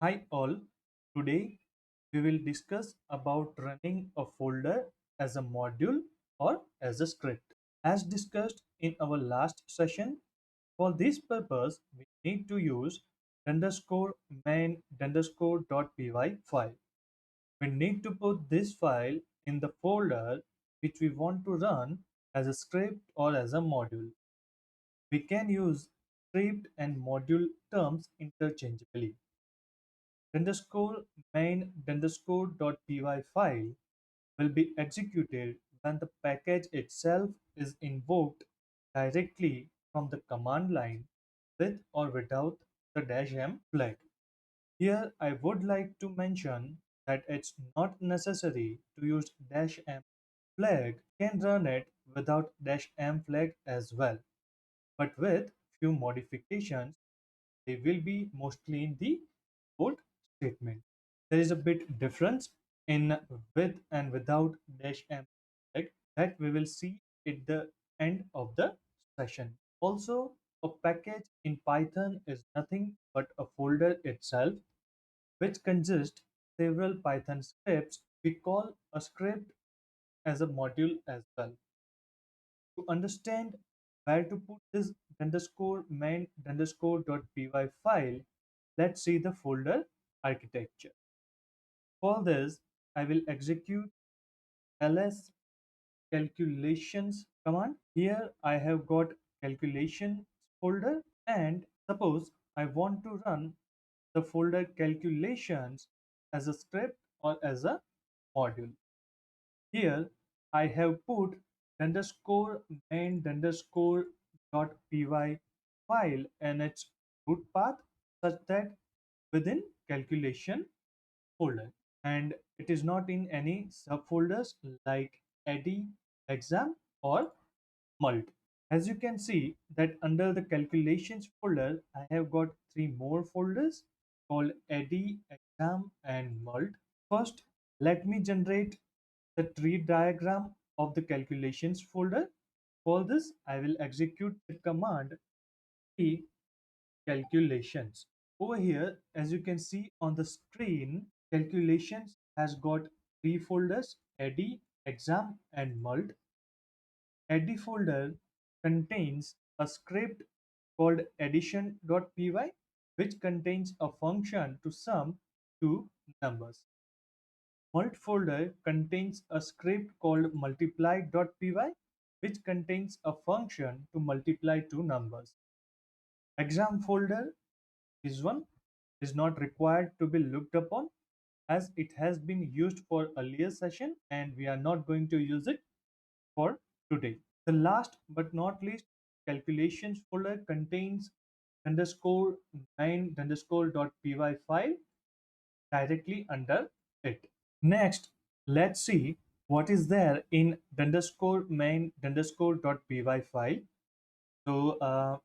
Hi all, today we will discuss about running a folder as a module or as a script. As discussed in our last session, for this purpose we need to use underscore main underscore .py file. We need to put this file in the folder which we want to run as a script or as a module. We can use script and module terms interchangeably. Underscore main underscore .py file will be executed when the package itself is invoked directly from the command line with or without the -m flag. Here I would like to mention that it's not necessary to use -m flag. You can run it without -m flag as well, but with few modifications. They will be mostly in the code statement. There is a bit difference in with and without -m flag that we will see at the end of the session. Also, a package in Python is nothing but a folder itself which consists several Python scripts. We call a script as a module as well. To understand where to put this underscore main underscore .py file, let's see the folder architecture. For this, I will execute ls calculations command. Here I have got calculations folder, and suppose I want to run the folder calculations as a script or as a module. Here I have put underscore main underscore .py file and its root path such that within calculation folder, and it is not in any subfolders like ADDIE, exam or mult. As you can see that under the calculations folder, I have got three more folders called ADDIE, exam and mult. First, let me generate the tree diagram of the calculations folder. For this, I will execute the command tree calculations. Over here, as you can see on the screen, calculations has got three folders: ADDIE, exam and mult. ADDIE folder contains a script called addition.py, which contains a function to sum two numbers. Mult folder contains a script called multiply.py, which contains a function to multiply two numbers. Exam folder, this one is not required to be looked upon as it has been used for earlier session and we are not going to use it for today. The last but not least, calculations folder contains underscore main underscore .py file directly under it. Next, let's see what is there in underscore main underscore .py file. So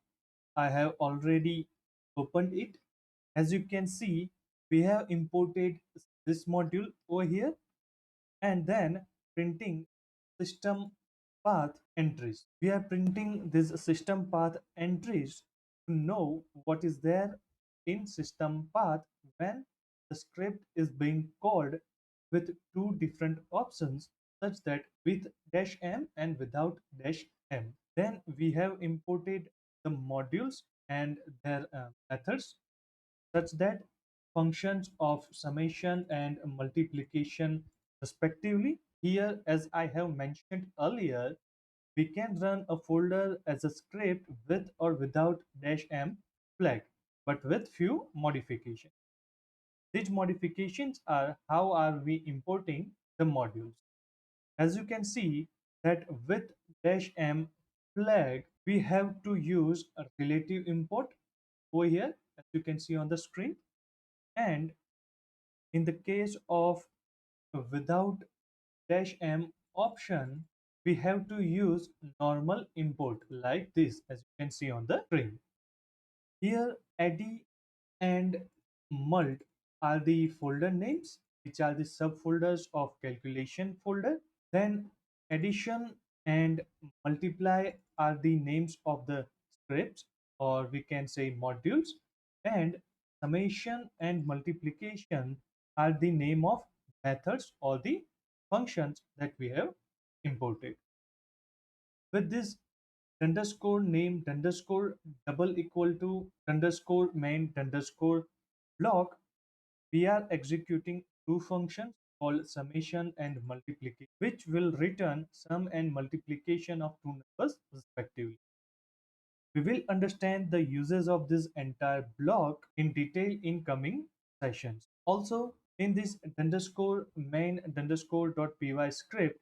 I have already opened it. As you can see, we have imported this module over here and then printing system path entries. We are printing this system path entries to know what is there in system path when the script is being called with two different options such that with -m and without -m. Then we have imported the modules and their methods such that functions of summation and multiplication respectively. Here, as I have mentioned earlier, we can run a folder as a script with or without -m flag, but with few modifications. These modifications are how are we importing the modules. As you can see that with -m flag, we have to use a relative import over here, as you can see on the screen. And in the case of without -m option, we have to use normal import like this, as you can see on the screen. Here, ADDIE and mult are the folder names, which are the subfolders of calculation folder. Then addition and multiply are the names of the scripts, or we can say modules. And summation and multiplication are the name of methods or the functions that we have imported. With this underscore name underscore double equal to underscore main underscore block, we are executing two functions called summation and multiplication, which will return sum and multiplication of two numbers respectively. We will understand the uses of this entire block in detail in coming sessions. Also, in this underscore main underscore dot py script,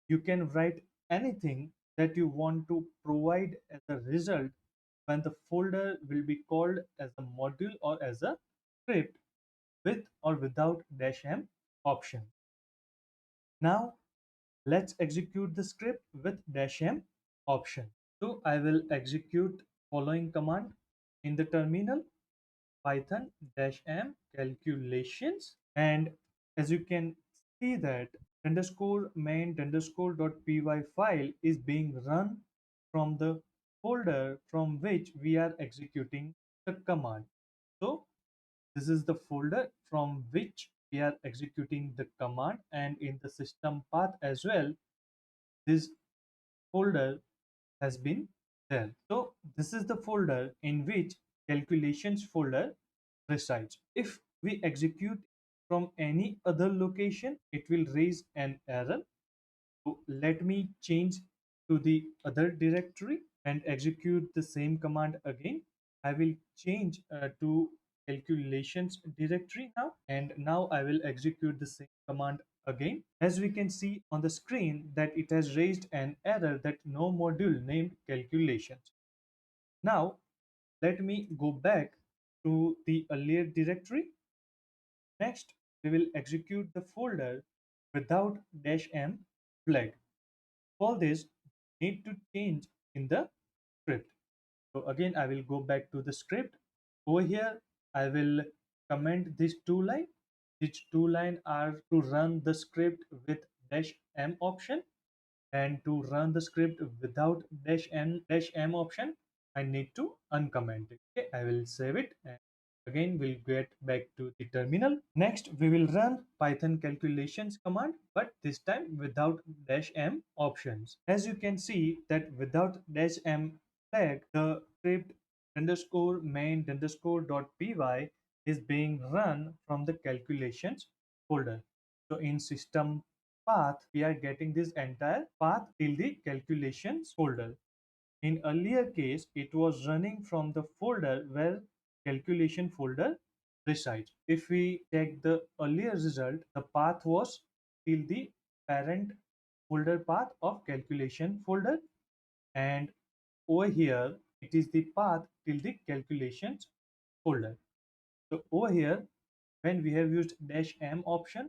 you can write anything that you want to provide as a result when the folder will be called as a module or as a script with or without dash m option. Now let's execute the script with dash m option. So I will execute following command in the terminal: python dash m calculations, and as you can see that underscore main underscore dot py file is being run from the folder from which we are executing the command. So this is the folder from which we are executing the command, and in the system path as well, this folder has been there. So this is the folder in which calculations folder resides. If we execute from any other location, it will raise an error. So let me change to the other directory and execute the same command again. I will change to calculations directory now, and now I will execute the same command again. As we can see on the screen that it has raised an error that no module named calculations. Now let me go back to the earlier directory. Next, we will execute the folder without dash m flag. For this, need to change in the script. So again, I will go back to the script. Over here, I will comment these two lines. These two lines are to run the script with dash m option, and to run the script without dash m option, I need to uncomment it. Okay, I will save it, and again we'll get back to the terminal. Next, we will run python calculations command, but this time without dash m options. As you can see that without dash m flag, the script underscore main underscore dot py is being run from the calculations folder. So in system path, we are getting this entire path till the calculations folder. In earlier case, it was running from the folder where calculation folder resides. If we check the earlier result, the path was till the parent folder path of calculation folder, and over here it is the path till the calculations folder. So over here, when we have used dash m option,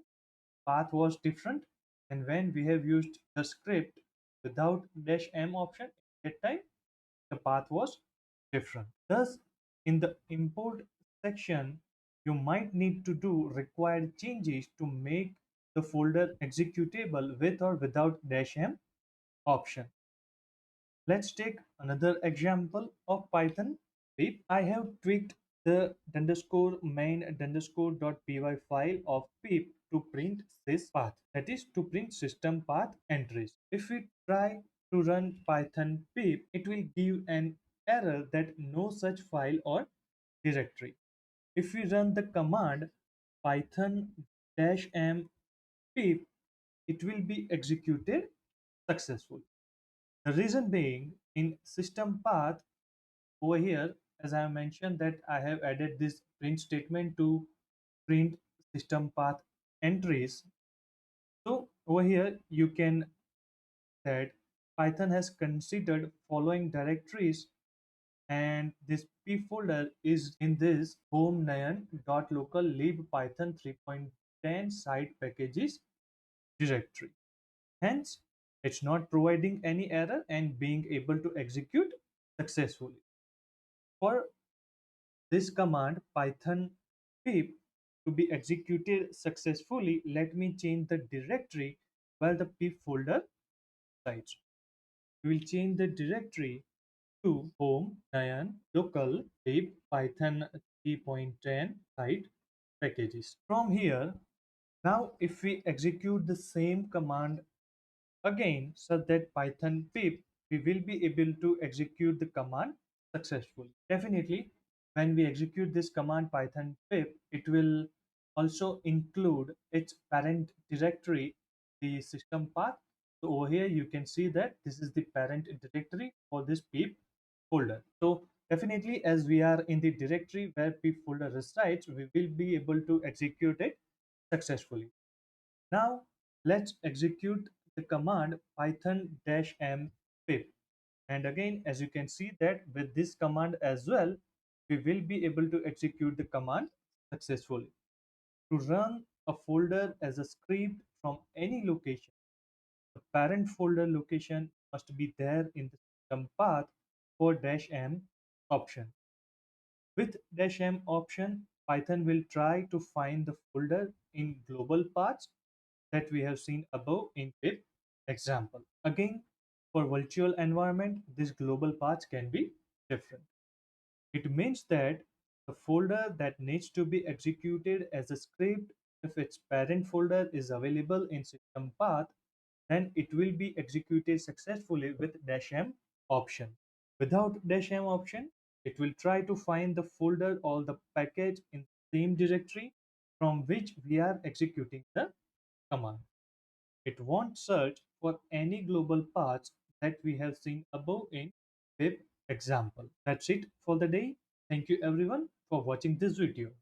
path was different, and when we have used the script without dash m option at that time, the path was different. Thus, in the import section, you might need to do required changes to make the folder executable with or without dash m option. Let's take another example of Python pip. I have tweaked the underscore main underscore dot py file of pip to print this path, that is to print system path entries. If we try to run Python pip, it will give an error that no such file or directory. If we run the command python -m pip, it will be executed successfully. The reason being, in system path over here, as I have mentioned that I have added this print statement to print system path entries. So over here you can that Python has considered following directories, and this p folder is in this home nayan.local lib python 3.10 side packages directory. Hence, it's not providing any error and being able to execute successfully. For this command python pip to be executed successfully, let me change the directory where the pip folder resides. We will change the directory to home nayan local lib python p.10 site packages. From here, now if we execute the same command again, so that Python pip, we will be able to execute the command successfully. Definitely, when we execute this command Python pip, it will also include its parent directory, the system path. So over here, you can see that this is the parent directory for this pip folder. So definitely, as we are in the directory where pip folder resides, we will be able to execute it successfully. Now let's execute the command python-m pip. And again, as you can see that with this command as well, we will be able to execute the command successfully. To run a folder as a script from any location, the parent folder location must be there in the system path for -m option. With -m option, Python will try to find the folder in global paths that we have seen above in pip example. Again, for virtual environment, this global paths can be different. It means that the folder that needs to be executed as a script, if its parent folder is available in system path, then it will be executed successfully with -m option. Without -m option, it will try to find the folder or the package in the same directory from which we are executing the command. It won't search for any global paths that we have seen above in pip example. That's it for the day. Thank you everyone for watching this video.